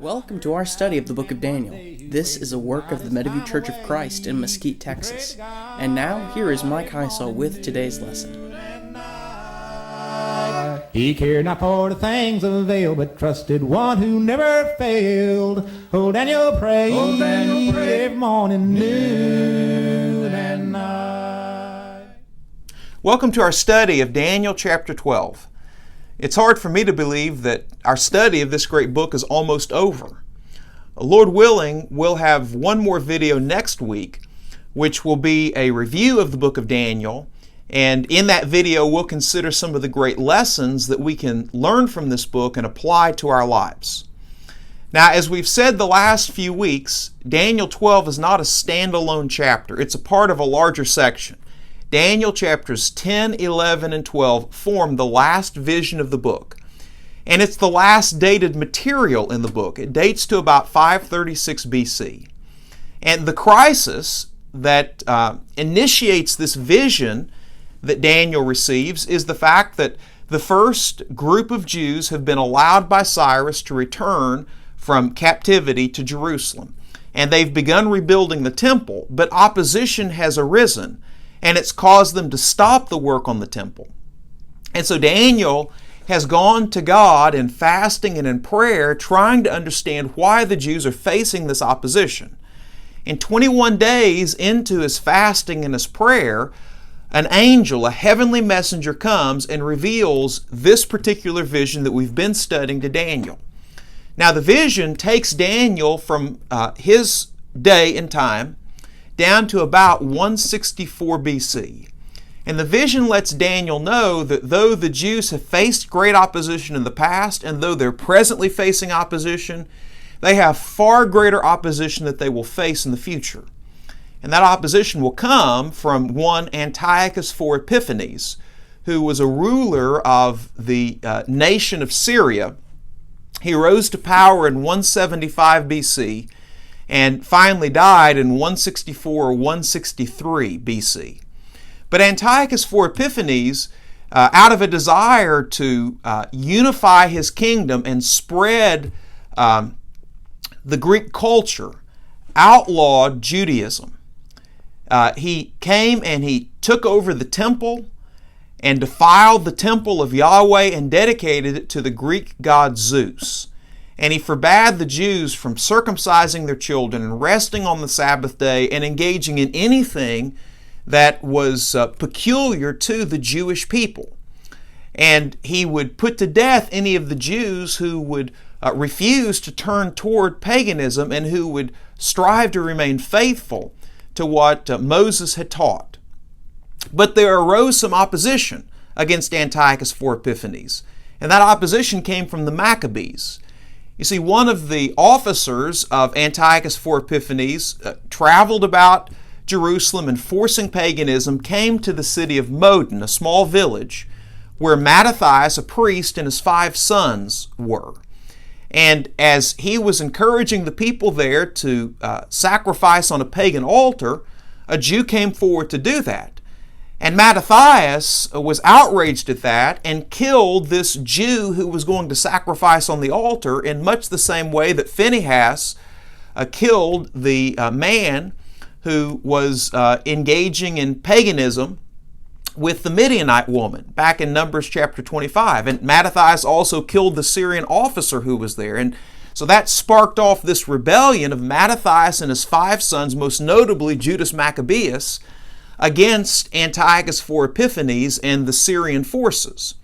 Welcome to our study of the book of Daniel. This is a work of the Mediview Church of Christ in Mesquite, Texas. And now, here is Mike Heisel with today's lesson. He cared not for the things of the veil, but trusted one who never failed. Oh, Daniel prayed, every morning, noon, and night. Welcome to our study of Daniel chapter 12. It's hard for me to believe that our study of this great book is almost over. Lord willing, we'll have one more video next week, which will be a review of the book of Daniel. And in that video, we'll consider some of the great lessons that we can learn from this book and apply to our lives. Now, as we've said the last few weeks, Daniel 12 is not a standalone chapter. It's a part of a larger section. Daniel chapters 10, 11, and 12 form the last vision of the book. And it's the last dated material in the book. It dates to about 536 BC. And the crisis that initiates this vision that Daniel receives is the fact that the first group of Jews have been allowed by Cyrus to return from captivity to Jerusalem. And they've begun rebuilding the temple, but opposition has arisen, and it's caused them to stop the work on the temple. And so Daniel has gone to God in fasting and in prayer, trying to understand why the Jews are facing this opposition. And 21 days into his fasting and his prayer, an angel, a heavenly messenger, comes and reveals this particular vision that we've been studying to Daniel. Now, the vision takes Daniel from his day and time down to about 164 BC. And the vision lets Daniel know that though the Jews have faced great opposition in the past, and though they're presently facing opposition, they have far greater opposition that they will face in the future. And that opposition will come from one Antiochus IV Epiphanes, who was a ruler of the nation of Syria. He rose to power in 175 BC and finally died in 164 or 163 BC. But Antiochus IV Epiphanes, out of a desire to unify his kingdom and spread the Greek culture, outlawed Judaism. He came and he took over the temple and defiled the temple of Yahweh and dedicated it to the Greek god Zeus. And he forbade the Jews from circumcising their children and resting on the Sabbath day and engaging in anything that was peculiar to the Jewish people. And he would put to death any of the Jews who would refuse to turn toward paganism and who would strive to remain faithful to what Moses had taught. But there arose some opposition against Antiochus IV Epiphanes, and that opposition came from the Maccabees. You see, one of the officers of Antiochus IV Epiphanes traveled about Jerusalem enforcing paganism, came to the city of Modin, a small village, where Mattathias, a priest, and his 5 sons were. And as he was encouraging the people there to sacrifice on a pagan altar, a Jew came forward to do that. And Mattathias was outraged at that and killed this Jew who was going to sacrifice on the altar in much the same way that Phinehas killed the man who was engaging in paganism with the Midianite woman back in Numbers chapter 25. And Mattathias also killed the Syrian officer who was there. And so that sparked off this rebellion of Mattathias and his 5 sons, most notably Judas Maccabeus, against Antiochus IV Epiphanes and the Syrian forces.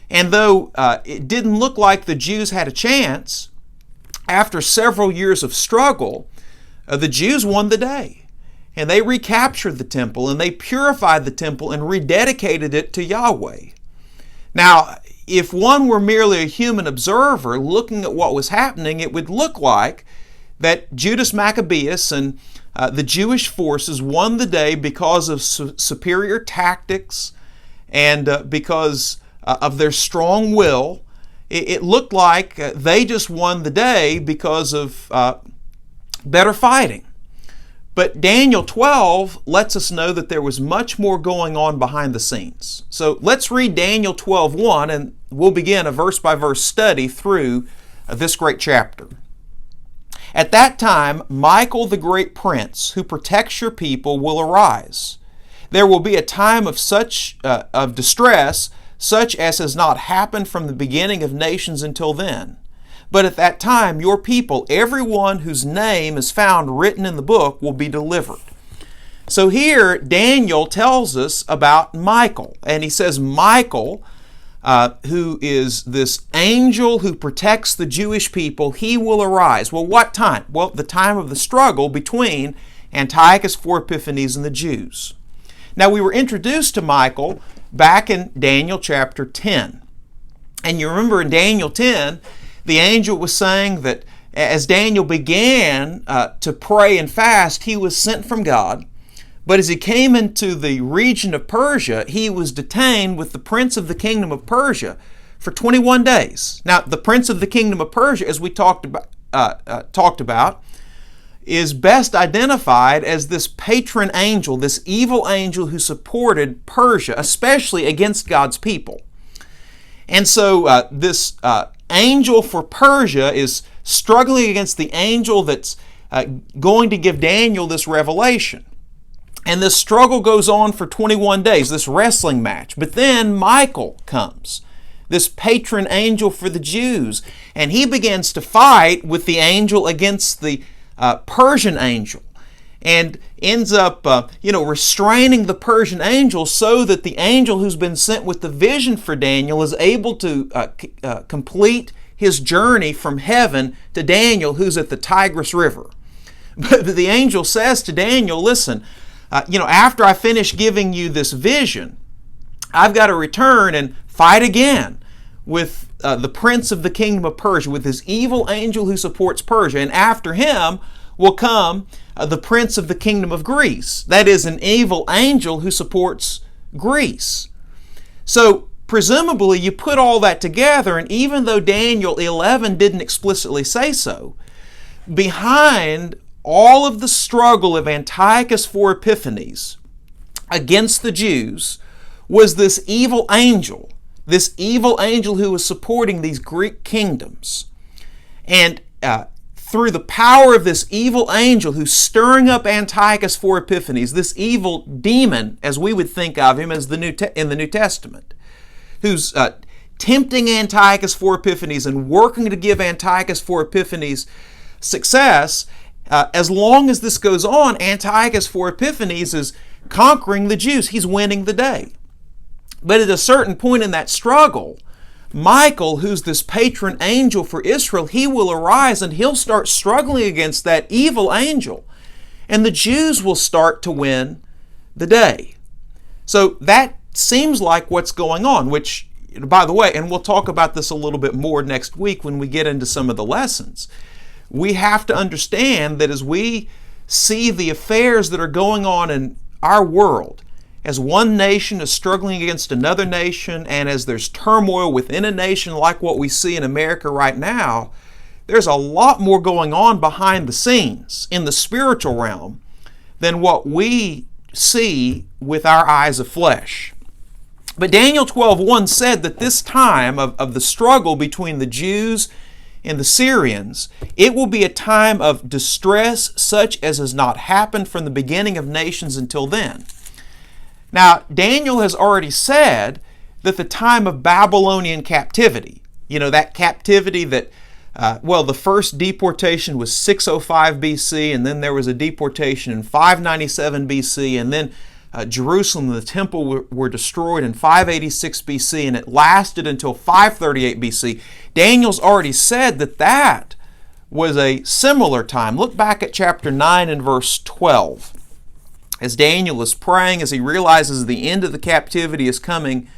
And though it didn't look like the Jews had a chance, after several years of struggle, the Jews won the day. And they recaptured the temple, and they purified the temple and rededicated it to Yahweh. Now, if one were merely a human observer looking at what was happening, it would look like that Judas Maccabeus and the Jewish forces won the day because of superior tactics and because of their strong will. It looked like they just won the day because of better fighting. But Daniel 12 lets us know that there was much more going on behind the scenes. So let's read Daniel 12:1, and we'll begin a verse-by-verse study through this great chapter. At that time, Michael the great prince, who protects your people, will arise. There will be a time of distress, such as has not happened from the beginning of nations until then. But at that time, your people, everyone whose name is found written in the book, will be delivered. So here, Daniel tells us about Michael, and he says Michael, who is this angel who protects the Jewish people, he will arise. Well, what time? Well, the time of the struggle between Antiochus IV Epiphanes and the Jews. Now, we were introduced to Michael back in Daniel chapter 10. And you remember in Daniel 10, the angel was saying that as Daniel began to pray and fast, he was sent from God. But as he came into the region of Persia, he was detained with the prince of the kingdom of Persia for 21 days. Now, the prince of the kingdom of Persia, as we talked about, is best identified as this patron angel, this evil angel who supported Persia, especially against God's people. And so this angel for Persia is struggling against the angel that's going to give Daniel this revelation. And this struggle goes on for 21 days, this wrestling match. But then Michael comes, this patron angel for the Jews, and he begins to fight with the angel against the Persian angel, and ends up restraining the Persian angel so that the angel who's been sent with the vision for Daniel is able to complete his journey from heaven to Daniel, who's at the Tigris River. But the angel says to Daniel, listen, after I finish giving you this vision, I've got to return and fight again with the prince of the kingdom of Persia, with his evil angel who supports Persia. And after him will come the prince of the kingdom of Greece. That is an evil angel who supports Greece. So presumably you put all that together, and even though Daniel 11 didn't explicitly say so, behind all of the struggle of Antiochus IV Epiphanes against the Jews was this evil angel who was supporting these Greek kingdoms. And through the power of this evil angel who's stirring up Antiochus IV Epiphanes, this evil demon, as we would think of him as in the New Testament, who's tempting Antiochus IV Epiphanes and working to give Antiochus IV Epiphanes success, as long as this goes on, Antiochus IV Epiphanes is conquering the Jews. He's winning the day. But at a certain point in that struggle, Michael, who's this patron angel for Israel, he will arise and he'll start struggling against that evil angel. And the Jews will start to win the day. So that seems like what's going on, which, by the way, and we'll talk about this a little bit more next week when we get into some of the lessons, we have to understand that as we see the affairs that are going on in our world, as one nation is struggling against another nation, and as there's turmoil within a nation like what we see in America right now, there's a lot more going on behind the scenes in the spiritual realm than what we see with our eyes of flesh. But Daniel 12:1 said that this time of the struggle between the Jews and the Syrians, it will be a time of distress such as has not happened from the beginning of nations until then. Now, Daniel has already said that the time of Babylonian captivity, that captivity that, the first deportation was 605 BC, and then there was a deportation in 597 BC, and then Jerusalem and the temple were destroyed in 586 BC, and it lasted until 538 BC. Daniel's already said that was a similar time. Look back at chapter 9 and verse 12. As Daniel is praying, as he realizes the end of the captivity is coming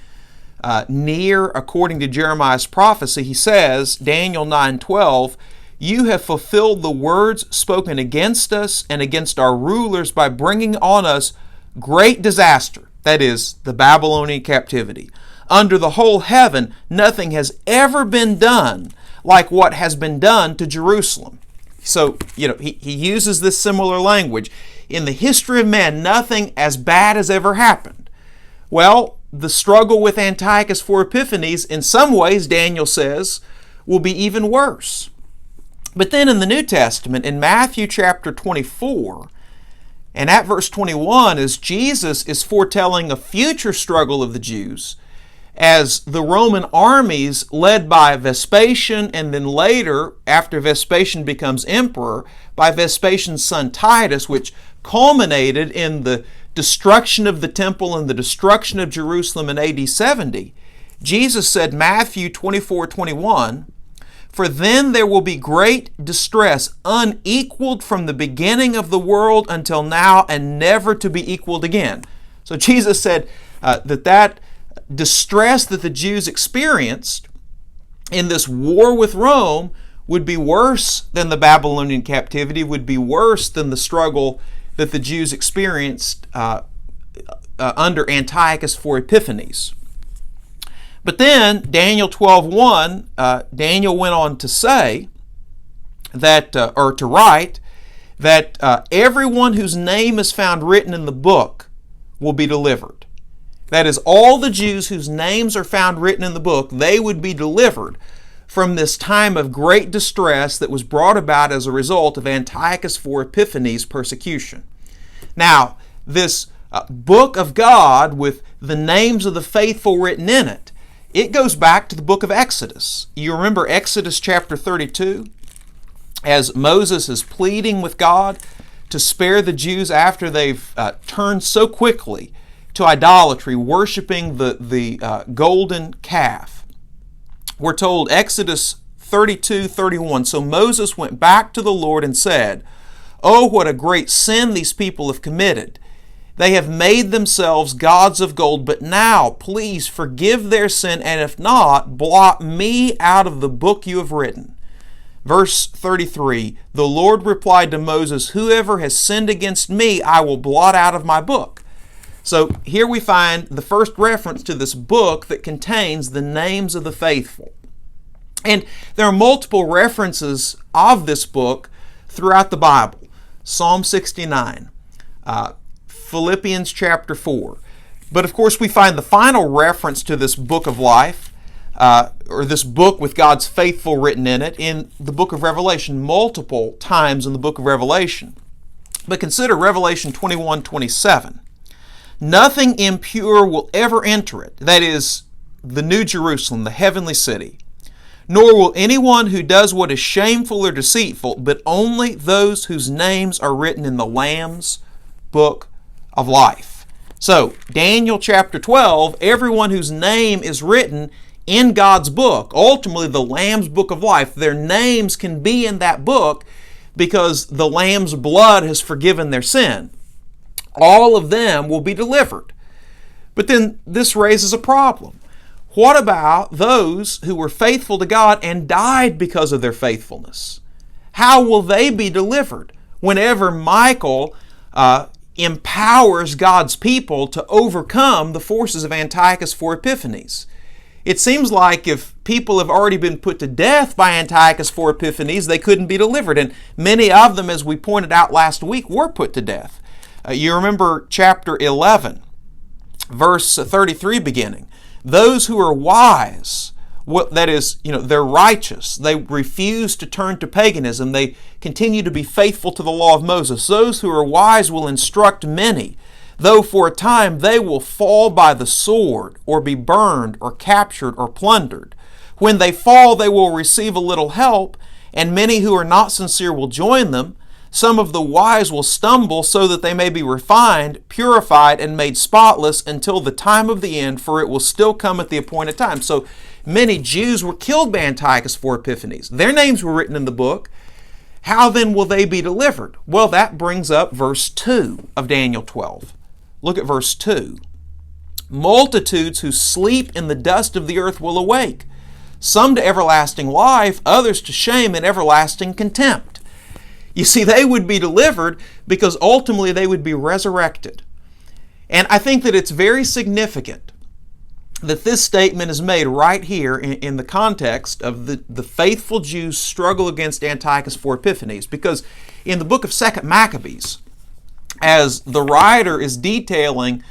near, according to Jeremiah's prophecy, he says, Daniel 9:12, "You have fulfilled the words spoken against us and against our rulers by bringing on us great disaster," that is, the Babylonian captivity. "Under the whole heaven, nothing has ever been done like what has been done to Jerusalem." So, he uses this similar language. In the history of man, nothing as bad has ever happened. Well, the struggle with Antiochus IV Epiphanes, in some ways, Daniel says, will be even worse. But then in the New Testament, in Matthew chapter 24, and at verse 21, as Jesus is foretelling a future struggle of the Jews, as the Roman armies led by Vespasian, and then later, after Vespasian becomes emperor, by Vespasian's son Titus, which culminated in the destruction of the temple and the destruction of Jerusalem in AD 70, Jesus said, Matthew 24:21, "For then there will be great distress, unequaled from the beginning of the world until now, and never to be equaled again." So Jesus said that distress that the Jews experienced in this war with Rome would be worse than the Babylonian captivity, would be worse than the struggle that the Jews experienced under Antiochus IV Epiphanes. But then, Daniel 12:1, Daniel went on to say that, or to write, that everyone whose name is found written in the book will be delivered. That is, all the Jews whose names are found written in the book, they would be delivered from this time of great distress that was brought about as a result of Antiochus IV Epiphanes' persecution. Now, this book of God with the names of the faithful written in it, it goes back to the book of Exodus. You remember Exodus chapter 32? As Moses is pleading with God to spare the Jews after they've turned so quickly to idolatry, worshiping the golden calf. We're told, Exodus 32:31, "So Moses went back to the Lord and said, 'Oh, what a great sin these people have committed. They have made themselves gods of gold, but now please forgive their sin, and if not, blot me out of the book you have written.'" Verse 33, "The Lord replied to Moses, 'Whoever has sinned against me, I will blot out of my book.'" So here we find the first reference to this book that contains the names of the faithful. And there are multiple references of this book throughout the Bible. Psalm 69, Philippians chapter 4. But of course we find the final reference to this book of life, or this book with God's faithful written in it, in the book of Revelation, multiple times in the book of Revelation. But consider Revelation 21:27. "Nothing impure will ever enter it," that is, the New Jerusalem, the heavenly city. "Nor will anyone who does what is shameful or deceitful, but only those whose names are written in the Lamb's book of life." So, Daniel chapter 12, everyone whose name is written in God's book, ultimately the Lamb's book of life, their names can be in that book because the Lamb's blood has forgiven their sin. All of them will be delivered. But then this raises a problem. What about those who were faithful to God and died because of their faithfulness? How will they be delivered whenever Michael empowers God's people to overcome the forces of Antiochus IV Epiphanes? It seems like if people have already been put to death by Antiochus IV Epiphanes, they couldn't be delivered. And many of them, as we pointed out last week, were put to death. You remember chapter 11, verse 33 beginning. "Those who are wise," that is, they're righteous. They refuse to turn to paganism. They continue to be faithful to the law of Moses. "Those who are wise will instruct many, though for a time they will fall by the sword, or be burned, or captured, or plundered. When they fall, they will receive a little help, and many who are not sincere will join them. Some of the wise will stumble, so that they may be refined, purified, and made spotless until the time of the end, for it will still come at the appointed time." So many Jews were killed by Antiochus IV Epiphanes. Their names were written in the book. How then will they be delivered? Well, that brings up verse 2 of Daniel 12. Look at verse 2. "Multitudes who sleep in the dust of the earth will awake, some to everlasting life, others to shame and everlasting contempt." You see, they would be delivered because ultimately they would be resurrected. And I think that it's very significant that this statement is made right here in the context of the faithful Jews' struggle against Antiochus IV Epiphanes, because in the book of 2 Maccabees, as the writer is detailing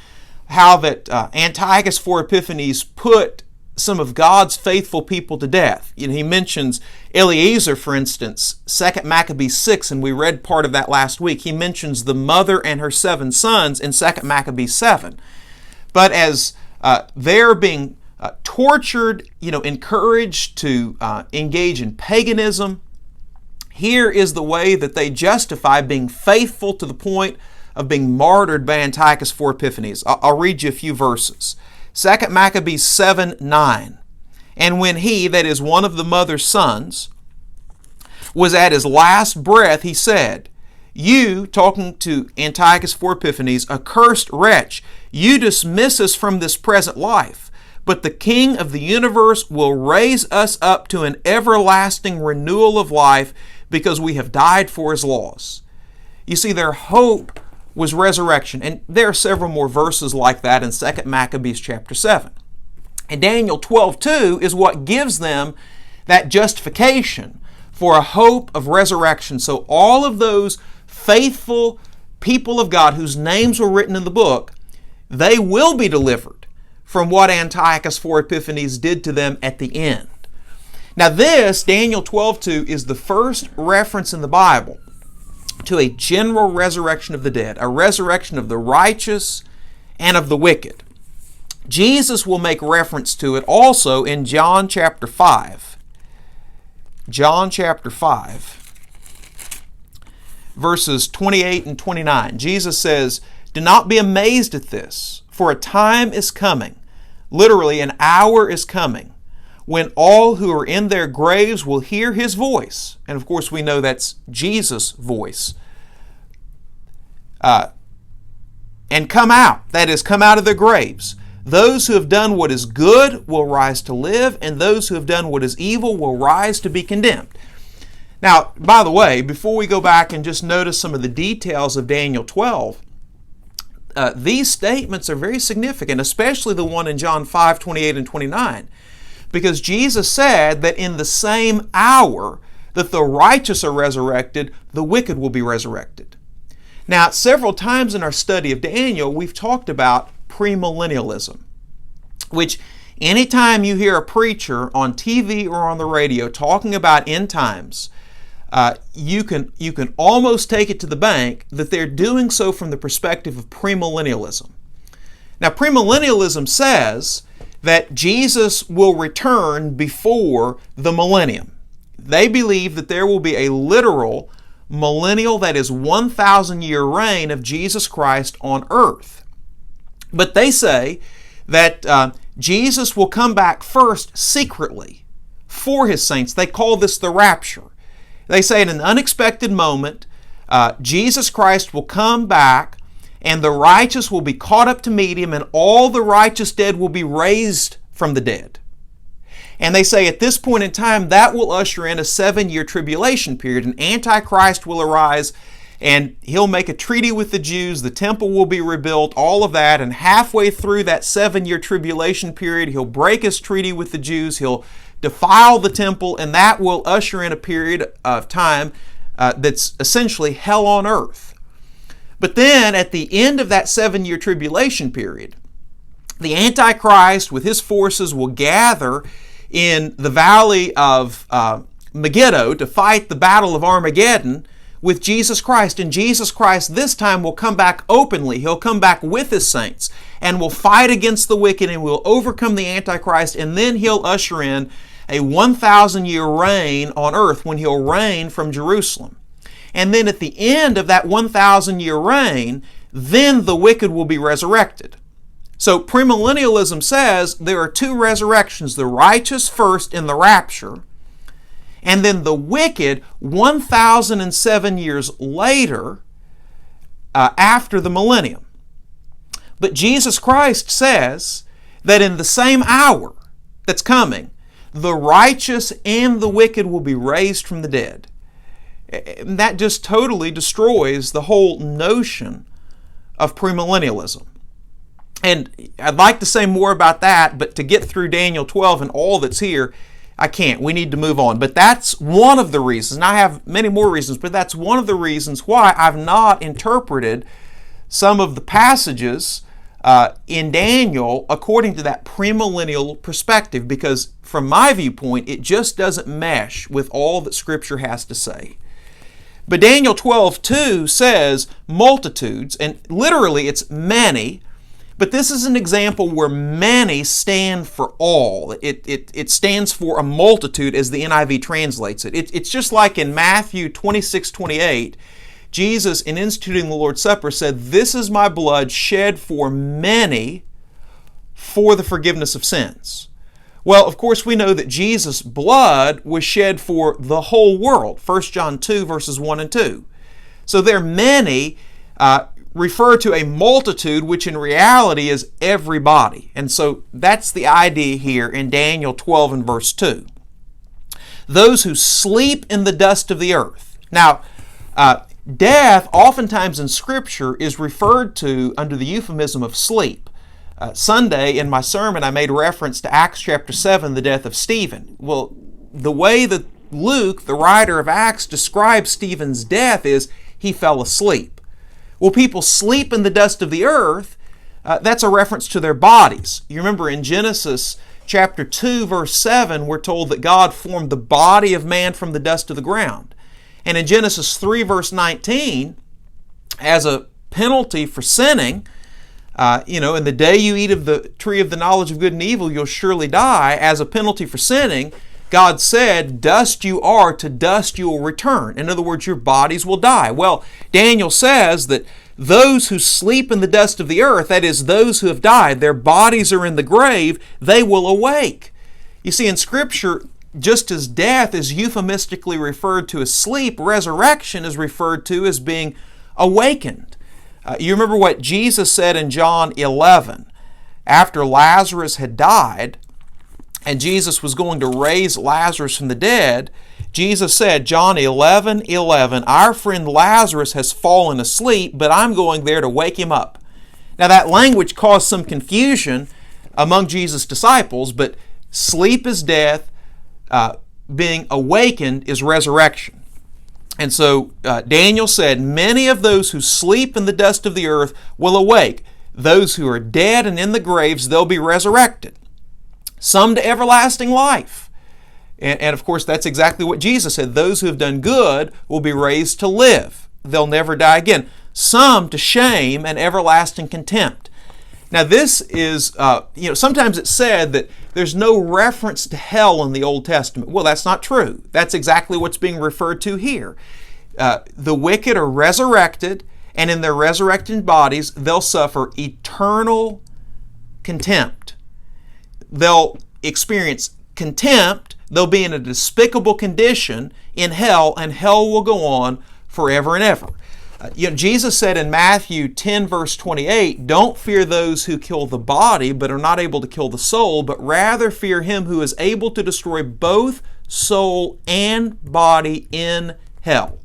how that Antiochus IV Epiphanes put some of God's faithful people to death. He mentions Eliezer, for instance, 2 Maccabees 6, and we read part of that last week. He mentions the mother and her 7 sons in 2 Maccabees 7. But as they're being tortured, encouraged to engage in paganism, here is the way that they justify being faithful to the point of being martyred by Antiochus IV Epiphanes. I'll read you a few verses. 2 Maccabees 7:9. And when he, that is one of the mother's sons, was at his last breath, he said, You, talking to Antiochus IV Epiphanes, accursed wretch, you dismiss us from this present life, but the King of the universe will raise us up to an everlasting renewal of life because we have died for his laws. You see, their hope was resurrection. And there are several more verses like that in 2 Maccabees chapter 7. And Daniel 12:2 is what gives them that justification for a hope of resurrection. So all of those faithful people of God whose names were written in the book, they will be delivered from what Antiochus IV Epiphanes did to them at the end. Now this, Daniel 12:2, is the first reference in the Bible to a general resurrection of the dead, a resurrection of the righteous and of the wicked. Jesus will make reference to it also in John chapter 5. John chapter 5, verses 28 and 29. Jesus says, Do not be amazed at this, for a time is coming, literally an hour is coming, when all who are in their graves will hear his voice. And of course we know that's Jesus' voice. And come out, that is, come out of their graves. Those who have done what is good will rise to live, and those who have done what is evil will rise to be condemned. Now, by the way, before we go back and just notice some of the details of Daniel 12, these statements are very significant, especially the one in John 5, 28 and 29. Because Jesus said that in the same hour that the righteous are resurrected, the wicked will be resurrected. Now, several times in our study of Daniel, we've talked about premillennialism, which anytime you hear a preacher on TV or on the radio talking about end times, you can almost take it to the bank that they're doing so from the perspective of premillennialism. Now, premillennialism says that Jesus will return before the millennium. They believe that there will be a literal millennial, that is 1,000-year reign of Jesus Christ on earth. But they say that Jesus will come back first secretly for his saints. They call this the rapture. They say in an unexpected moment, Jesus Christ will come back and the righteous will be caught up to meet him, and all the righteous dead will be raised from the dead. And they say at this point in time, that will usher in a 7-year tribulation period. An Antichrist will arise, and he'll make a treaty with the Jews. The temple will be rebuilt, all of that. And halfway through that 7-year tribulation period, he'll break his treaty with the Jews. He'll defile the temple, and that will usher in a period of time that's essentially hell on earth. But then at the end of that 7-year tribulation period, the Antichrist with his forces will gather in the valley of Megiddo to fight the battle of Armageddon with Jesus Christ. And Jesus Christ this time will come back openly. He'll come back with his saints and will fight against the wicked and will overcome the Antichrist, and then he'll usher in a 1,000-year reign on earth when he'll reign from Jerusalem. And then at the end of that 1,000-year reign, then the wicked will be resurrected. So premillennialism says there are two resurrections, the righteous first in the rapture, and then the wicked 1,007 years later after the millennium. But Jesus Christ says that in the same hour that's coming, the righteous and the wicked will be raised from the dead. That just totally destroys the whole notion of premillennialism. And I'd like to say more about that, but to get through Daniel 12 and all that's here, I can't. We need to move on. But that's one of the reasons, and I have many more reasons, but that's one of the reasons why I've not interpreted some of the passages in Daniel according to that premillennial perspective, because from my viewpoint, it just doesn't mesh with all that Scripture has to say. But Daniel 12:2 says multitudes, and literally it's many, but this is an example where many stand for all. It stands for a multitude as the NIV translates it. It's just like in Matthew 26:28, Jesus, in instituting the Lord's Supper, said, "This is my blood shed for many for the forgiveness of sins." Well, of course, we know that Jesus' blood was shed for the whole world. 1 John 2, verses 1 and 2. So there many refer to a multitude, which in reality is everybody. And so that's the idea here in Daniel 12 and verse 2. Those who sleep in the dust of the earth. Now, death oftentimes in Scripture is referred to under the euphemism of sleep. Sunday in my sermon I made reference to Acts chapter 7, the death of Stephen. Well, the way that Luke, the writer of Acts, describes Stephen's death is he fell asleep. Well, people sleep in the dust of the earth. That's a reference to their bodies. You remember in Genesis chapter 2, verse 7, we're told that God formed the body of man from the dust of the ground. And in Genesis 3, verse 19, as a penalty for sinning, in the day you eat of the tree of the knowledge of good and evil, you'll surely die. As a penalty for sinning, God said, "Dust you are, to dust you will return." In other words, your bodies will die. Well, Daniel says that those who sleep in the dust of the earth, that is, those who have died, their bodies are in the grave, they will awake. You see, in Scripture, just as death is euphemistically referred to as sleep, resurrection is referred to as being awakened. You remember what Jesus said in John 11. After Lazarus had died, and Jesus was going to raise Lazarus from the dead, Jesus said, John 11:11, "Our friend Lazarus has fallen asleep, but I'm going there to wake him up." Now that language caused some confusion among Jesus' disciples, but sleep is death, being awakened is resurrection. And so Daniel said, "Many of those who sleep in the dust of the earth will awake. Those who are dead and in the graves, they'll be resurrected. Some to everlasting life." And of course, that's exactly what Jesus said. Those who have done good will be raised to live. They'll never die again. Some to shame and everlasting contempt. Now this is, sometimes it's said that there's no reference to hell in the Old Testament. Well, that's not true. That's exactly what's being referred to here. The wicked are resurrected, and in their resurrected bodies, they'll suffer eternal contempt. They'll experience contempt. They'll be in a despicable condition in hell, and hell will go on forever and ever. Jesus said in Matthew 10, verse 28, "Don't fear those who kill the body, but are not able to kill the soul, but rather fear him who is able to destroy both soul and body in hell."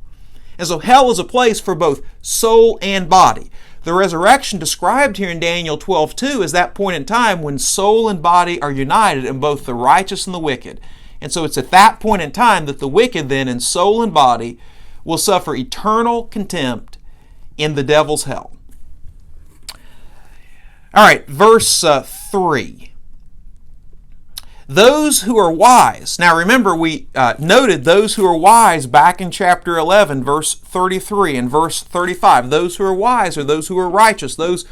And so hell is a place for both soul and body. The resurrection described here in Daniel 12:2 is that point in time when soul and body are united in both the righteous and the wicked. And so it's at that point in time that the wicked then in soul and body will suffer eternal contempt in the devil's hell. All right, verse 3. Those who are wise. Now remember, we noted those who are wise back in chapter 11, verse 33 and verse 35. Those who are wise are those who are righteous, those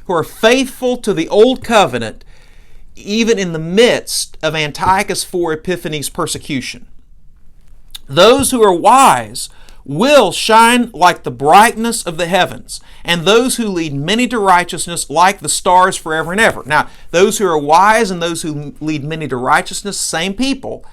who are faithful to the old covenant, even in the midst of Antiochus IV Epiphanes' persecution. Those who are wise will shine like the brightness of the heavens, and those who lead many to righteousness like the stars forever and ever. Now, those who are wise and those who lead many to righteousness, same people.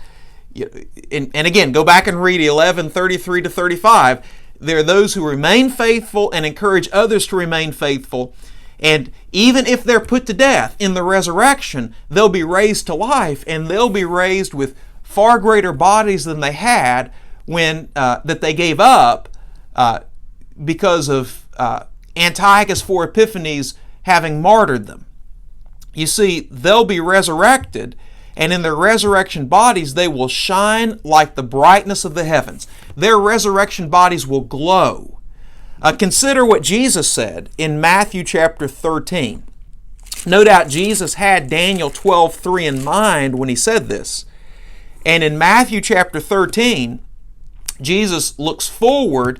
And again, go back and read 11:33 to 35. There are those who remain faithful and encourage others to remain faithful. And even if they're put to death in the resurrection, they'll be raised to life, and they'll be raised with far greater bodies than they had when that they gave up because of Antiochus IV Epiphanes having martyred them. You see, they'll be resurrected, and in their resurrection bodies they will shine like the brightness of the heavens. Their resurrection bodies will glow. Consider what Jesus said in Matthew chapter 13. No doubt Jesus had Daniel 12:3 in mind when he said this. And in Matthew chapter 13, Jesus looks forward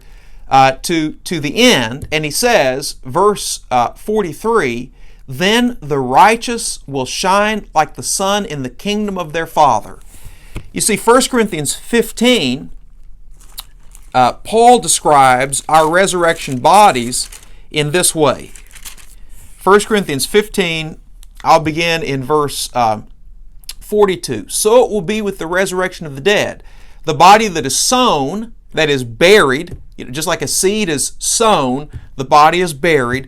to the end, and he says, verse 43, "Then the righteous will shine like the sun in the kingdom of their Father." You see, 1 Corinthians 15, Paul describes our resurrection bodies in this way. 1 Corinthians 15, I'll begin in verse 42. "So it will be with the resurrection of the dead. The body that is sown, that is buried," just like a seed is sown, the body is buried.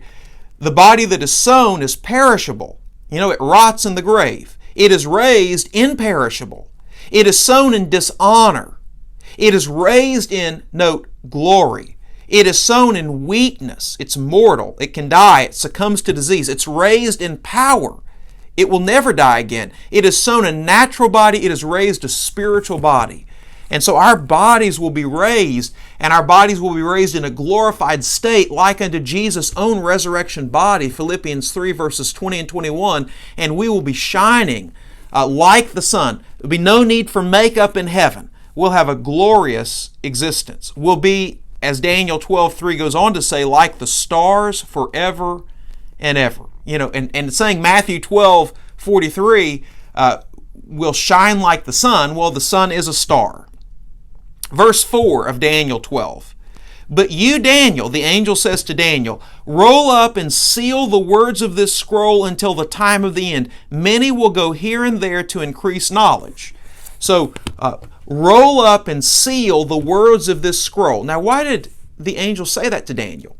"The body that is sown is perishable." It rots in the grave. "It is raised imperishable. It is sown in dishonor. It is raised in," note, "glory. It is sown in weakness." It's mortal. It can die. It succumbs to disease. "It's raised in power. It will never die again. It is sown a natural body. It is raised a spiritual body." And so our bodies will be raised, and our bodies will be raised in a glorified state like unto Jesus' own resurrection body, Philippians 3 verses 20 and 21, and we will be shining like the sun. There will be no need for makeup in heaven. We'll have a glorious existence. We'll be, as Daniel 12:3 goes on to say, like the stars forever and ever. And saying Matthew 12:43 will shine like the sun, well, the sun is a star. Verse 4 of Daniel 12. "But you, Daniel," the angel says to Daniel, "roll up and seal the words of this scroll until the time of the end. Many will go here and there to increase knowledge." So, roll up and seal the words of this scroll. Now, why did the angel say that to Daniel?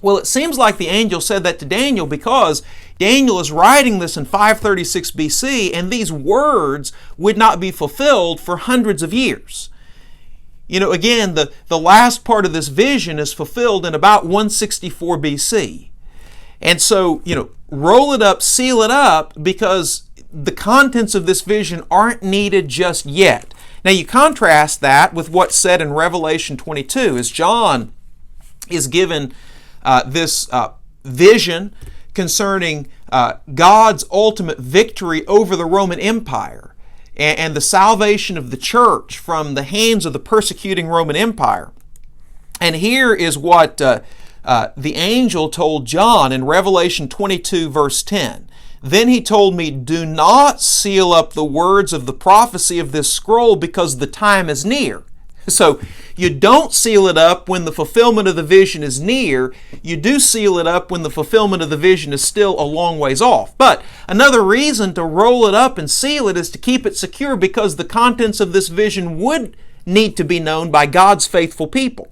Well, it seems like the angel said that to Daniel because Daniel is writing this in 536 BC, and these words would not be fulfilled for hundreds of years. Again, the last part of this vision is fulfilled in about 164 BC. And so, roll it up, seal it up, because the contents of this vision aren't needed just yet. Now, you contrast that with what's said in Revelation 22, as John is given this vision concerning God's ultimate victory over the Roman Empire and the salvation of the church from the hands of the persecuting Roman Empire. And here is what the angel told John in Revelation 22 verse 10. "Then he told me, do not seal up the words of the prophecy of this scroll because the time is near." So you don't seal it up when the fulfillment of the vision is near. You do seal it up when the fulfillment of the vision is still a long ways off. But another reason to roll it up and seal it is to keep it secure, because the contents of this vision would need to be known by God's faithful people.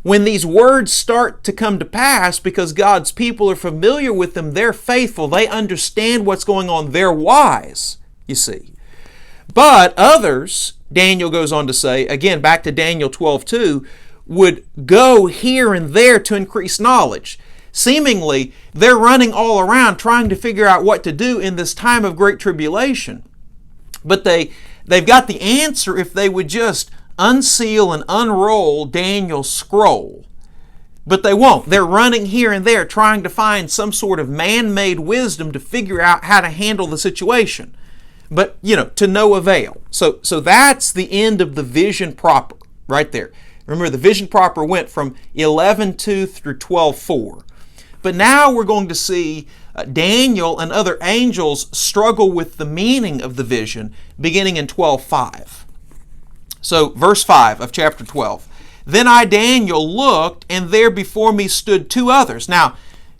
When these words start to come to pass, because God's people are familiar with them, they're faithful, they understand what's going on, they're wise, you see. But others, Daniel goes on to say, again, back to Daniel 12:2, would go here and there to increase knowledge. Seemingly, they're running all around trying to figure out what to do in this time of great tribulation. But they've got the answer if they would just unseal and unroll Daniel's scroll. But they won't. They're running here and there trying to find some sort of man-made wisdom to figure out how to handle the situation. But, to no avail. So that's the end of the vision proper, right there. Remember, the vision proper went from 11:2 through 12:4. But now we're going to see Daniel and other angels struggle with the meaning of the vision, beginning in 12:5. So, verse 5 of chapter 12. "Then I, Daniel, looked, and there before me stood two others." Now,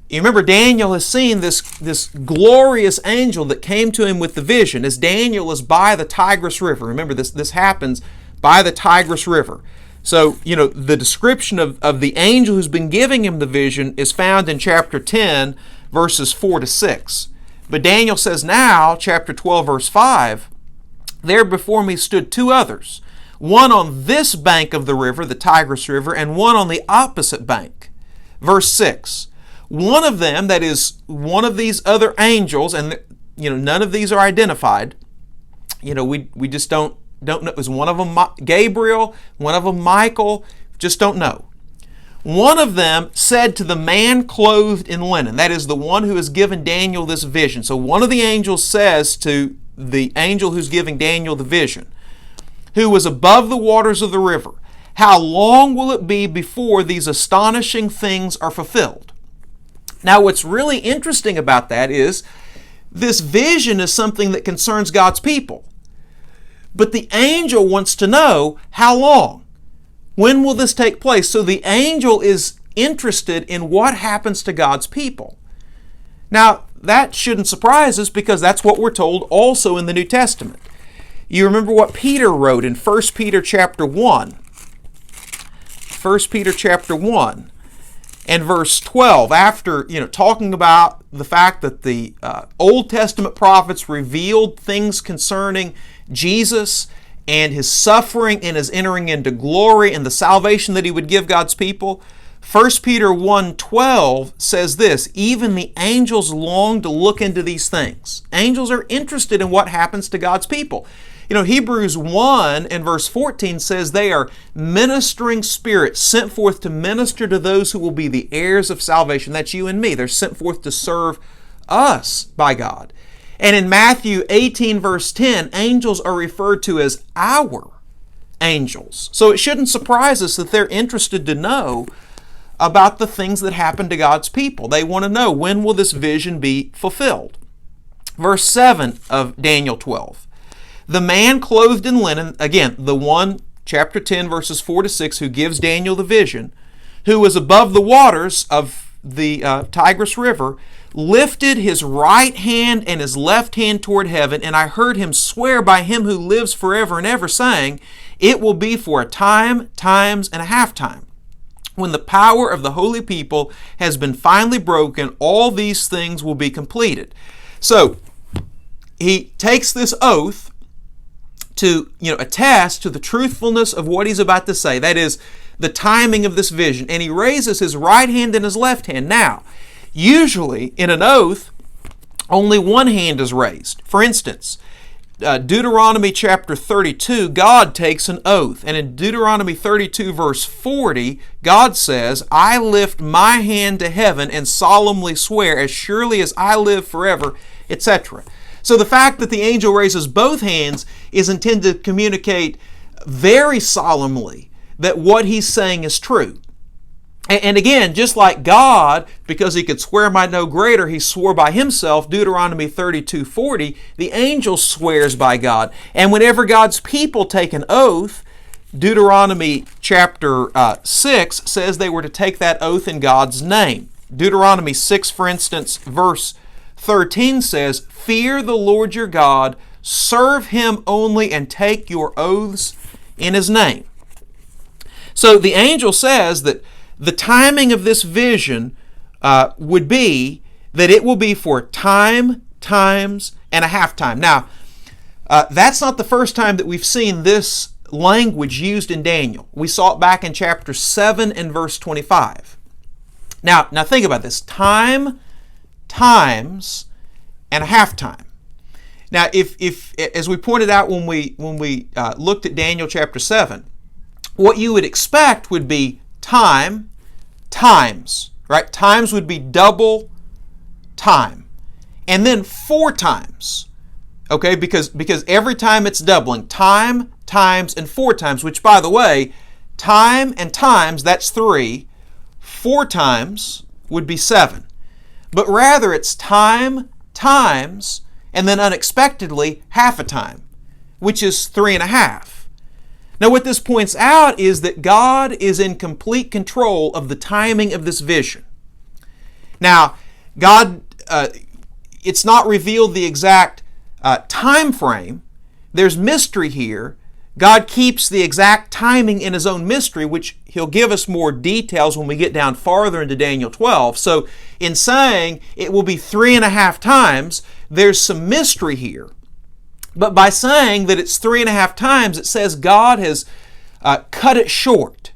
you remember Daniel has seen this glorious angel that came to him with the vision as Daniel is by the Tigris River. Remember, this happens by the Tigris River. So, the description of the angel who's been giving him the vision is found in chapter 10, verses 4 to 6. But Daniel says now, chapter 12, verse 5, "There before me stood two others, one on this bank of the river, the Tigris River, and one on the opposite bank." Verse 6, "One of them," that is, one of these other angels, and none of these are identified. We just don't know. Is one of them Gabriel? One of them Michael? Just don't know. one of them said to the man clothed in linen, that is the one who has given Daniel this vision. So one of the angels says to the angel who's giving Daniel the vision, who was above the waters of the river, how long will it be before these astonishing things are fulfilled? Now, what's really interesting about that is this vision is something that concerns God's people. But the angel wants to know how long. When will this take place? So the angel is interested in what happens to God's people. Now, that shouldn't surprise us because that's what we're told also in the New Testament. You remember what Peter wrote in 1 Peter chapter 1. 1 Peter chapter 1 and verse 12, after talking about the fact that the Old Testament prophets revealed things concerning Jesus and his suffering and his entering into glory and the salvation that he would give God's people. 1 Peter 1:12 says this, even the angels long to look into these things. Angels are interested in what happens to God's people. Hebrews 1 and verse 14 says they are ministering spirits sent forth to minister to those who will be the heirs of salvation. That's you and me. They're sent forth to serve us by God. And in Matthew 18 verse 10, angels are referred to as our angels. So it shouldn't surprise us that they're interested to know about the things that happen to God's people. They want to know, when will this vision be fulfilled? Verse 7 of Daniel 12. The man clothed in linen, again, the one, chapter 10, verses 4 to 6, who gives Daniel the vision, who was above the waters of the Tigris River, lifted his right hand and his left hand toward heaven, and I heard him swear by him who lives forever and ever, saying, it will be for a time, times, and a half time. When the power of the holy people has been finally broken, all these things will be completed. So, he takes this oath to attest to the truthfulness of what he's about to say. That is, the timing of this vision. And he raises his right hand and his left hand. Now, usually in an oath, only one hand is raised. For instance, Deuteronomy chapter 32, God takes an oath. And in Deuteronomy 32 verse 40, God says, I lift my hand to heaven and solemnly swear, as surely as I live forever, etc. So the fact that the angel raises both hands is intended to communicate very solemnly that what he's saying is true. And again, just like God, because he could swear by no greater, he swore by himself, Deuteronomy 32:40, the angel swears by God. And whenever God's people take an oath, Deuteronomy chapter 6 says they were to take that oath in God's name. Deuteronomy 6, for instance, verse 13 says, fear the Lord your God, serve him only, and take your oaths in his name. So the angel says that the timing of this vision would be that it will be for time, times, and a half time. Now, that's not the first time that we've seen this language used in Daniel. We saw it back in chapter 7 and verse 25. Now think about this. Time, times, and a half time. Now, if as we pointed out when we looked at Daniel chapter 7, what you would expect would be time, times, right? Times would be double time. And then 4 times, okay? Because every time it's doubling, time, times, and 4 times, which, by the way, time and times, that's 3. 4 times would be 7. But rather it's time, times, and then unexpectedly half a time, which is 3.5. Now what this points out is that God is in complete control of the timing of this vision. Now, God, it's not revealed the exact time frame. There's mystery here. God keeps the exact timing in his own mystery, which he'll give us more details when we get down farther into Daniel 12. So in saying it will be 3.5 times, there's some mystery here. But by saying that it's 3.5 times, it says God has cut it short.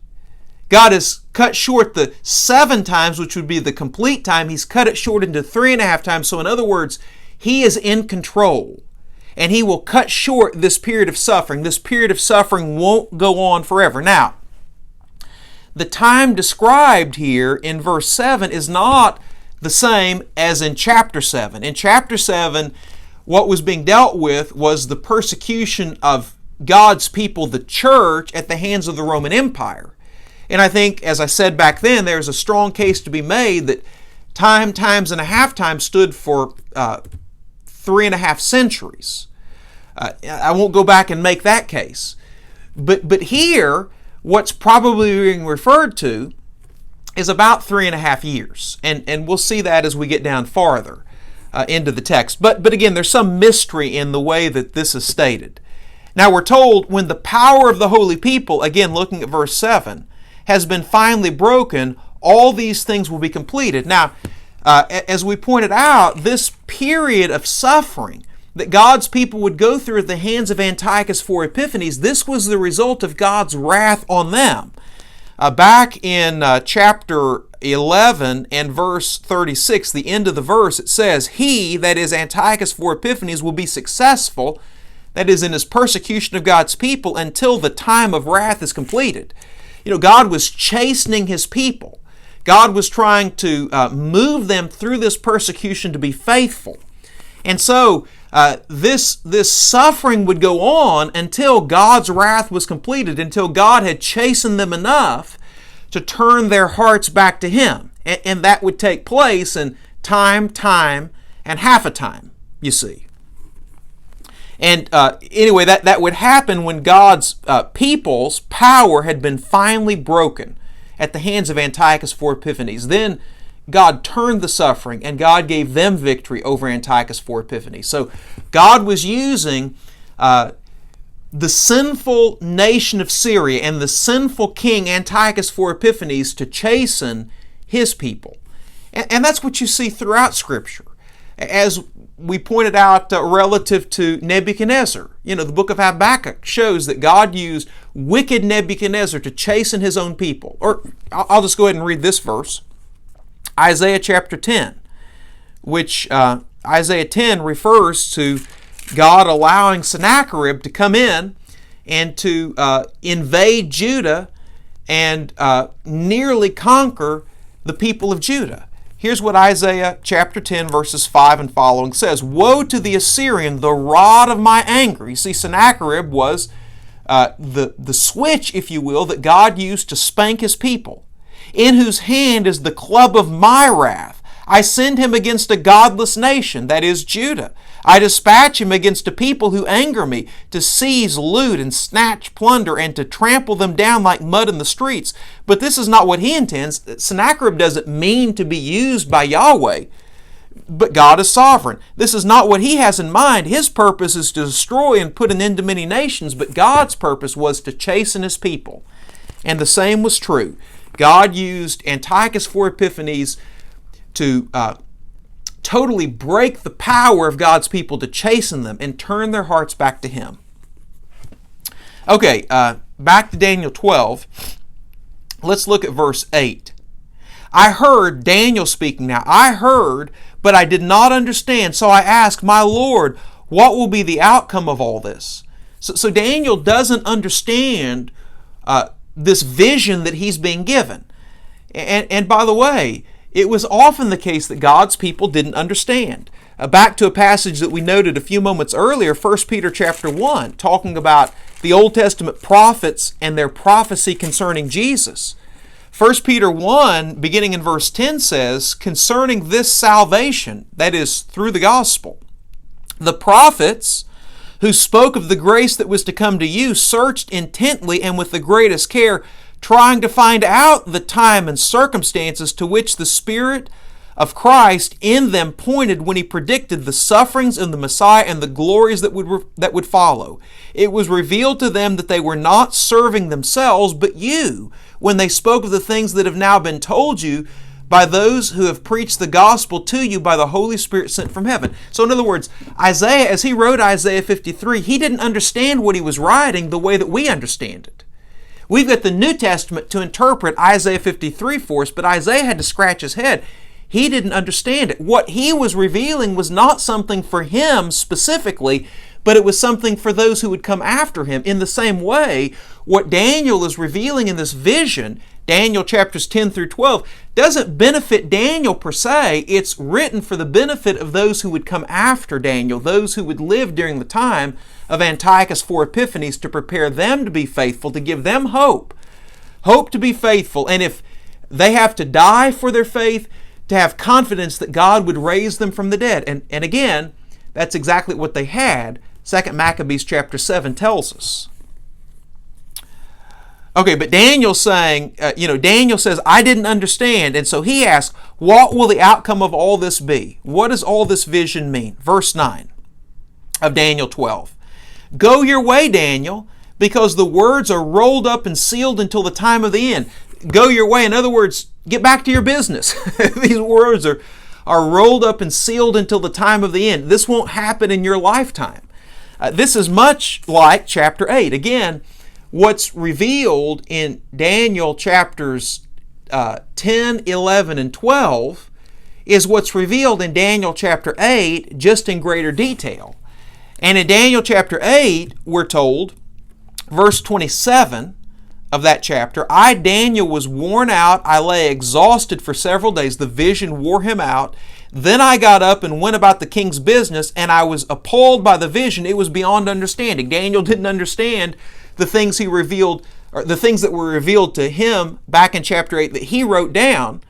God has cut short the 7 times, which would be the complete time. He's cut it short into 3.5 times. So in other words, he is in control. And he will cut short this period of suffering. This period of suffering won't go on forever. Now, the time described here in verse 7 is not the same as in chapter 7. In chapter 7, what was being dealt with was the persecution of God's people, the church, at the hands of the Roman Empire. And I think, as I said back then, there's a strong case to be made that time, times and a half time stood for 3.5 centuries. I won't go back and make that case. But here, what's probably being referred to is about 3.5 years. And we'll see that as we get down farther into the text. But again, there's some mystery in the way that this is stated. Now we're told when the power of the holy people, again looking at verse 7, has been finally broken, all these things will be completed. Now, as we pointed out, this period of suffering that God's people would go through at the hands of Antiochus IV Epiphanes, this was the result of God's wrath on them. Back in chapter 11 and verse 36, the end of the verse, it says, "He," that is Antiochus IV Epiphanes, "will be successful," that is in his persecution of God's people, "until the time of wrath is completed." You know, God was chastening his people. God was trying to move them through this persecution to be faithful. And so this suffering would go on until God's wrath was completed, until God had chastened them enough to turn their hearts back to him. And that would take place in time, and half a time, you see. And anyway, that would happen when God's people's power had been finally broken at the hands of Antiochus IV Epiphanes. Then God turned the suffering and God gave them victory over Antiochus IV Epiphanes. So God was using the sinful nation of Syria and the sinful king Antiochus IV Epiphanes to chasten his people. And that's what you see throughout Scripture. As we pointed out relative to Nebuchadnezzar, the book of Habakkuk shows that God used wicked Nebuchadnezzar to chasten his own people. Or I'll just go ahead and read this verse. Isaiah chapter 10, which Isaiah 10 refers to God allowing Sennacherib to come in and to invade Judah and nearly conquer the people of Judah. Here's what Isaiah chapter 10 verses 5 and following says. "Woe to the Assyrian, the rod of my anger." You see, Sennacherib was the switch, if you will, that God used to spank his people. "In whose hand is the club of my wrath. I send him against a godless nation," that is Judah. "I dispatch him against a people who anger me, to seize, loot, and snatch plunder, and to trample them down like mud in the streets." But this is not what he intends. Sennacherib doesn't mean to be used by Yahweh, but God is sovereign. This is not what he has in mind. His purpose is to destroy and put an end to many nations, but God's purpose was to chasten his people. And the same was true. God used Antiochus IV Epiphanes to totally break the power of God's people, to chasten them and turn their hearts back to him. Okay, back to Daniel 12. Let's look at verse 8. "I heard," Daniel speaking now, "I heard, but I did not understand. So I asked, my Lord, what will be the outcome of all this?" So Daniel doesn't understand this vision that he's being given. And by the way, it was often the case that God's people didn't understand. Back to a passage that we noted a few moments earlier, 1 Peter chapter 1, talking about the Old Testament prophets and their prophecy concerning Jesus. 1 Peter 1, beginning in verse 10 says, "Concerning this salvation," that is, through the gospel, "the prophets who spoke of the grace that was to come to you searched intently and with the greatest care, trying to find out the time and circumstances to which the Spirit of Christ in them pointed when he predicted the sufferings of the Messiah and the glories that would follow. It was revealed to them that they were not serving themselves, but you, when they spoke of the things that have now been told you by those who have preached the gospel to you by the Holy Spirit sent from heaven." So in other words, Isaiah, as he wrote Isaiah 53, he didn't understand what he was writing the way that we understand it. We've got the New Testament to interpret Isaiah 53 for us, but Isaiah had to scratch his head. He didn't understand it. What he was revealing was not something for him specifically, but it was something for those who would come after him. In the same way, what Daniel is revealing in this vision, Daniel chapters 10 through 12, doesn't benefit Daniel per se. It's written for the benefit of those who would come after Daniel, those who would live during the time of Antiochus IV Epiphanes, to prepare them to be faithful, to give them hope to be faithful. And if they have to die for their faith, to have confidence that God would raise them from the dead. And again, that's exactly what they had. 2 Maccabees chapter 7 tells us. Okay, but Daniel's saying, Daniel says, I didn't understand. And so he asks, what will the outcome of all this be? What does all this vision mean? Verse 9 of Daniel 12. Go your way, Daniel, because the words are rolled up and sealed until the time of the end. Go your way. In other words, get back to your business. These words are rolled up and sealed until the time of the end. This won't happen in your lifetime. This is much like chapter 8. Again, what's revealed in Daniel chapters 10, 11, and 12 is what's revealed in Daniel chapter 8, just in greater detail. And in Daniel chapter 8, we're told, verse 27 of that chapter, I, Daniel, was worn out. I lay exhausted for several days. The vision wore him out. Then I got up and went about the king's business, and I was appalled by the vision. It was beyond understanding. Daniel didn't understand the things he revealed, or the things that were revealed to him back in chapter 8 that he wrote down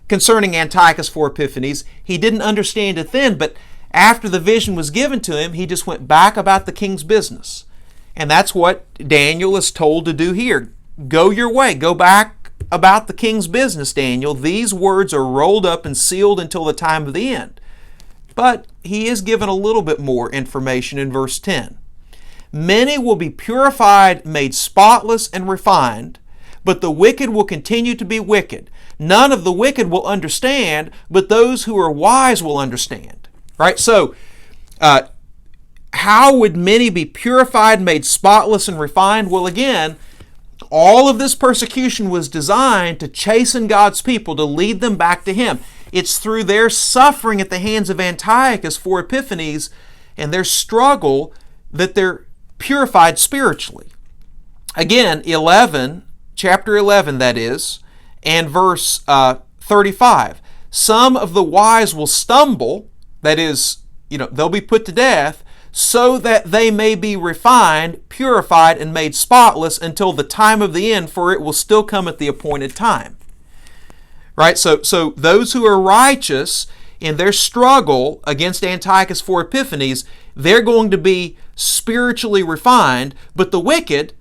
concerning Antiochus IV Epiphanes. He didn't understand it then, but after the vision was given to him, he just went back about the king's business. And that's what Daniel is told to do here. Go your way. Go back about the king's business, Daniel. These words are rolled up and sealed until the time of the end. But he is given a little bit more information in verse 10. Many will be purified, made spotless, and refined, but the wicked will continue to be wicked. None of the wicked will understand, but those who are wise will understand. Right? So, how would many be purified, made spotless, and refined? Well, again, all of this persecution was designed to chasten God's people, to lead them back to Him. It's through their suffering at the hands of Antiochus IV Epiphanes and their struggle that they're purified spiritually. Again, chapter 11 that is, and verse 35. Some of the wise will stumble, that is, they'll be put to death, so that they may be refined, purified, and made spotless until the time of the end, for it will still come at the appointed time. Right? So those who are righteous in their struggle against Antiochus IV Epiphanes, they're going to be spiritually refined, but the wicked,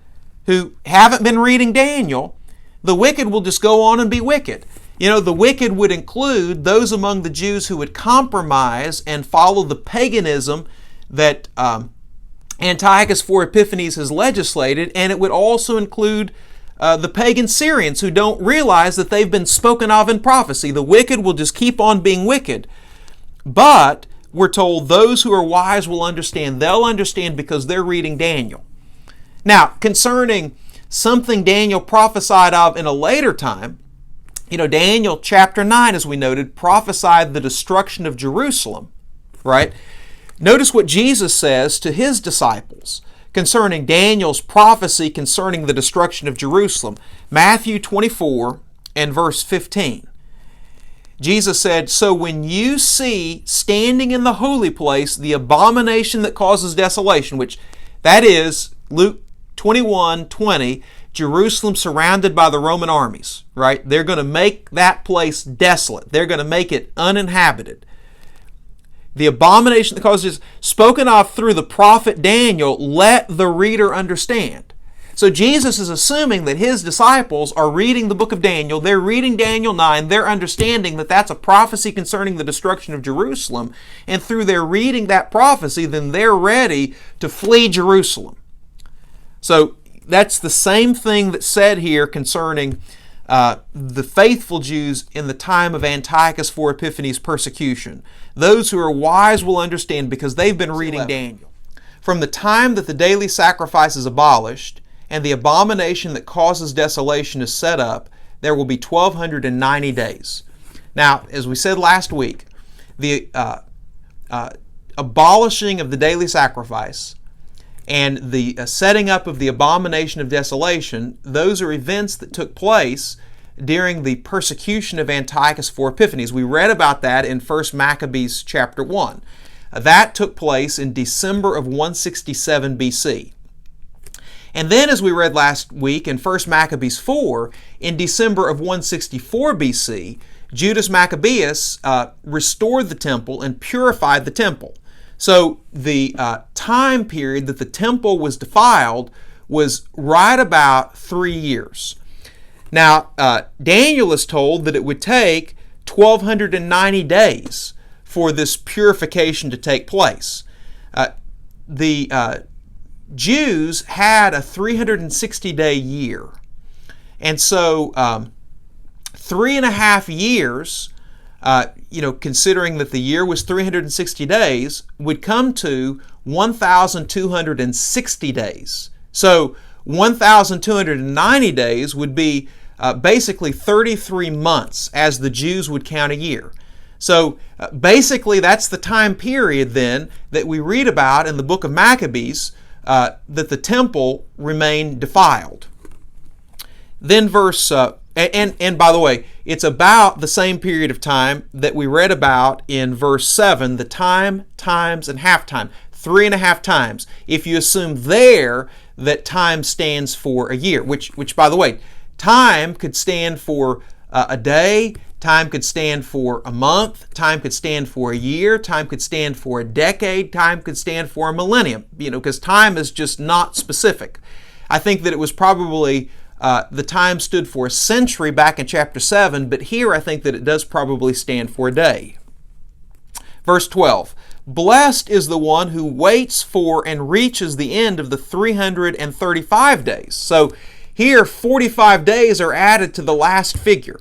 who haven't been reading Daniel, the wicked will just go on and be wicked. The wicked would include those among the Jews who would compromise and follow the paganism that Antiochus IV Epiphanes has legislated, and it would also include the pagan Syrians who don't realize that they've been spoken of in prophecy. The wicked will just keep on being wicked. But we're told those who are wise will understand. They'll understand because they're reading Daniel. Now, concerning something Daniel prophesied of in a later time, Daniel chapter 9, as we noted, prophesied the destruction of Jerusalem, right? Notice what Jesus says to His disciples concerning Daniel's prophecy concerning the destruction of Jerusalem. Matthew 24 and verse 15. Jesus said, so when you see standing in the holy place the abomination that causes desolation, which that is Luke 21:20, Jerusalem surrounded by the Roman armies, right? They're going to make that place desolate. They're going to make it uninhabited. The abomination that causes, spoken of through the prophet Daniel, let the reader understand. So Jesus is assuming that His disciples are reading the book of Daniel. They're reading Daniel 9. They're understanding that that's a prophecy concerning the destruction of Jerusalem. And through their reading that prophecy, then they're ready to flee Jerusalem. So that's the same thing that's said here concerning the faithful Jews in the time of Antiochus IV Epiphanes' persecution. Those who are wise will understand because they've been reading Daniel. From the time that the daily sacrifice is abolished and the abomination that causes desolation is set up, there will be 1,290 days. Now, as we said last week, the abolishing of the daily sacrifice and the setting up of the abomination of desolation, those are events that took place during the persecution of Antiochus for Epiphanes. We read about that in 1 Maccabees chapter 1. That took place in December of 167 BC. And then, as we read last week in 1 Maccabees 4, in December of 164 BC, Judas Maccabeus restored the temple and purified the temple. So the time period that the temple was defiled was right about 3 years. Now, Daniel is told that it would take 1,290 days for this purification to take place. The Jews had a 360-day year. And so 3.5 years, considering that the year was 360 days, would come to 1,260 days. So 1,290 days would be basically 33 months as the Jews would count a year. So basically that's the time period then that we read about in the book of Maccabees that the temple remained defiled. Then verse, and by the way, it's about the same period of time that we read about in verse 7, the time, times, and halftime, 3.5 times. If you assume there that time stands for a year, which by the way, time could stand for a day, time could stand for a month, time could stand for a year, time could stand for a decade, time could stand for a millennium, because time is just not specific. I think that it was probably the time stood for a century back in chapter 7, but here I think that it does probably stand for a day. Verse 12, blessed is the one who waits for and reaches the end of the 335 days. So here 45 days are added to the last figure.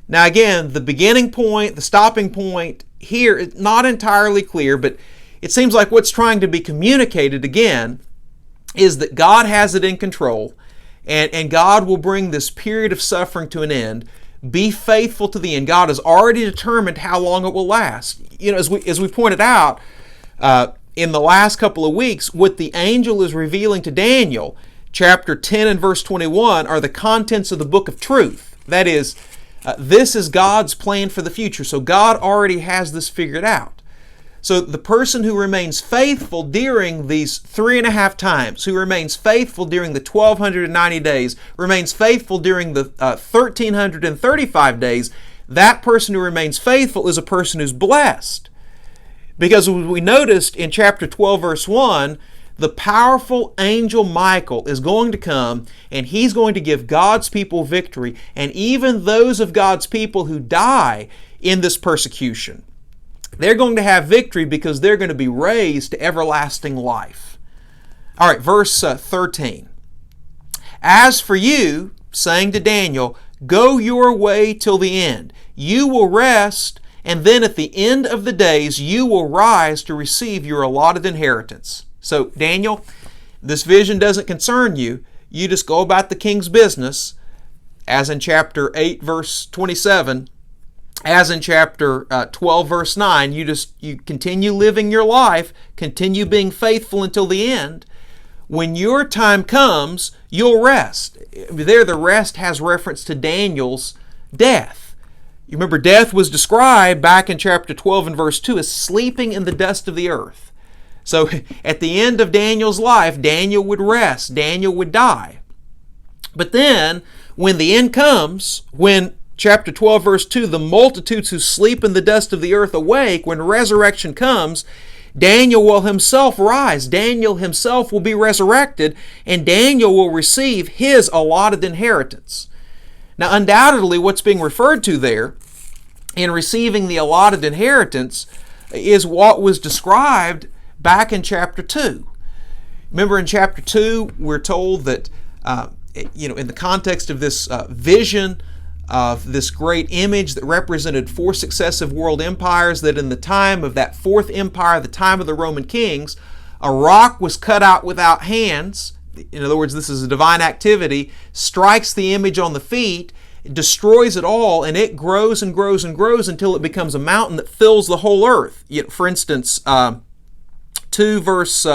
Now again, the beginning point, the stopping point here is not entirely clear, but it seems like what's trying to be communicated again is that God has it in control, and God will bring this period of suffering to an end. Be faithful to the end. God has already determined how long it will last. As we pointed out in the last couple of weeks, what the angel is revealing to Daniel, chapter 10 and verse 21, are the contents of the book of truth. That is, this is God's plan for the future. So God already has this figured out. So the person who remains faithful during these 3.5 times, who remains faithful during the 1,290 days, remains faithful during the 1,335 days, that person who remains faithful is a person who's blessed. Because we noticed in chapter 12, verse 1, the powerful angel Michael is going to come and he's going to give God's people victory, and even those of God's people who die in this persecution, they're going to have victory because they're going to be raised to everlasting life. All right, verse 13. As for you, saying to Daniel, go your way till the end. You will rest, and then at the end of the days you will rise to receive your allotted inheritance. So, Daniel, this vision doesn't concern you. You just go about the king's business, as in chapter 8, verse 27, as in chapter 12, verse 9. You continue living your life, continue being faithful until the end. When your time comes, you'll rest. There, the rest has reference to Daniel's death. You remember, death was described back in chapter 12 and verse 2 as sleeping in the dust of the earth. So at the end of Daniel's life, Daniel would rest, Daniel would die. But then, when the end comes, when chapter 12, verse 2, the multitudes who sleep in the dust of the earth awake, when resurrection comes, Daniel will himself rise. Daniel himself will be resurrected, and Daniel will receive his allotted inheritance. Now, undoubtedly, what's being referred to there in receiving the allotted inheritance is what was described back in chapter 2. Remember, in chapter 2, we're told that, in the context of this vision of this great image that represented 4 successive world empires, that in the time of that 4th empire, the time of the Roman kings, a rock was cut out without hands. In other words, this is a divine activity, strikes the image on the feet, destroys it all, and it grows and grows and grows until it becomes a mountain that fills the whole earth. For instance, 2 verse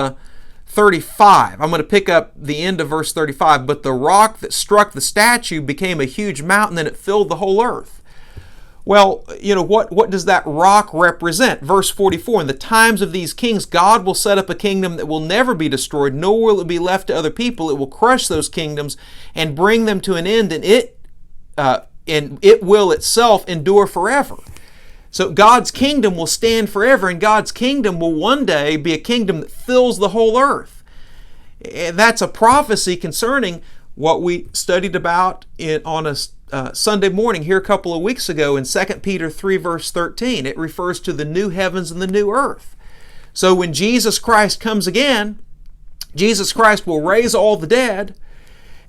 35. I'm going to pick up the end of verse 35. But the rock that struck the statue became a huge mountain, and it filled the whole earth. Well, what does that rock represent? Verse 44, in the times of these kings, God will set up a kingdom that will never be destroyed, nor will it be left to other people. It will crush those kingdoms and bring them to an end, and it will itself endure forever. So God's kingdom will stand forever, and God's kingdom will one day be a kingdom that fills the whole earth. And that's a prophecy concerning what we studied about on a Sunday morning here a couple of weeks ago in 2 Peter 3 verse 13. It refers to the new heavens and the new earth. So when Jesus Christ comes again, Jesus Christ will raise all the dead,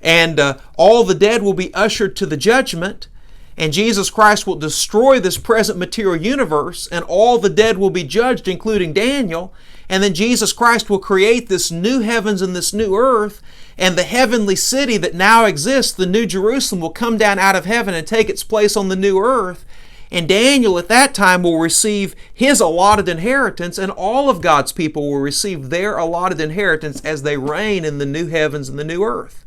and all the dead will be ushered to the judgment, and Jesus Christ will destroy this present material universe, and all the dead will be judged, including Daniel, and then Jesus Christ will create this new heavens and this new earth, and the heavenly city that now exists, the New Jerusalem, will come down out of heaven and take its place on the new earth. And Daniel at that time will receive his allotted inheritance, and all of God's people will receive their allotted inheritance as they reign in the new heavens and the new earth.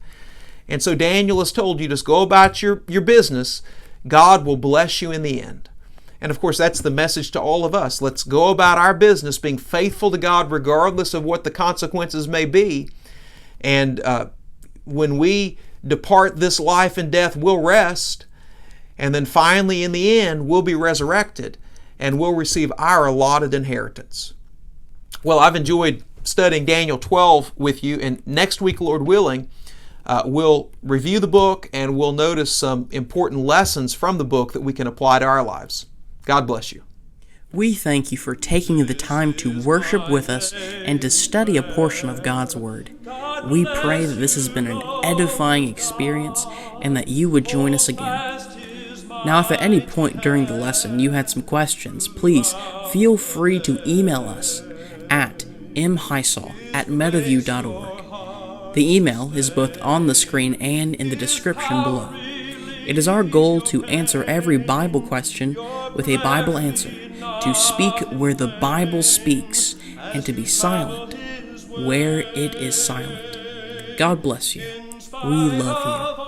And so Daniel has told you, just go about your business. God will bless you in the end. And of course, that's the message to all of us. Let's go about our business being faithful to God regardless of what the consequences may be. And when we depart this life and death, we'll rest. And then finally, in the end, we'll be resurrected and we'll receive our allotted inheritance. Well, I've enjoyed studying Daniel 12 with you, and next week, Lord willing, we'll review the book and we'll notice some important lessons from the book that we can apply to our lives. God bless you. We thank you for taking the time to worship with us and to study a portion of God's Word. We pray that this has been an edifying experience and that you would join us again. Now, if at any point during the lesson you had some questions, please feel free to email us at mheisel@meadowview.org. The email is both on the screen and in the description below. It is our goal to answer every Bible question with a Bible answer, to speak where the Bible speaks, and to be silent where it is silent. God bless you. We love you.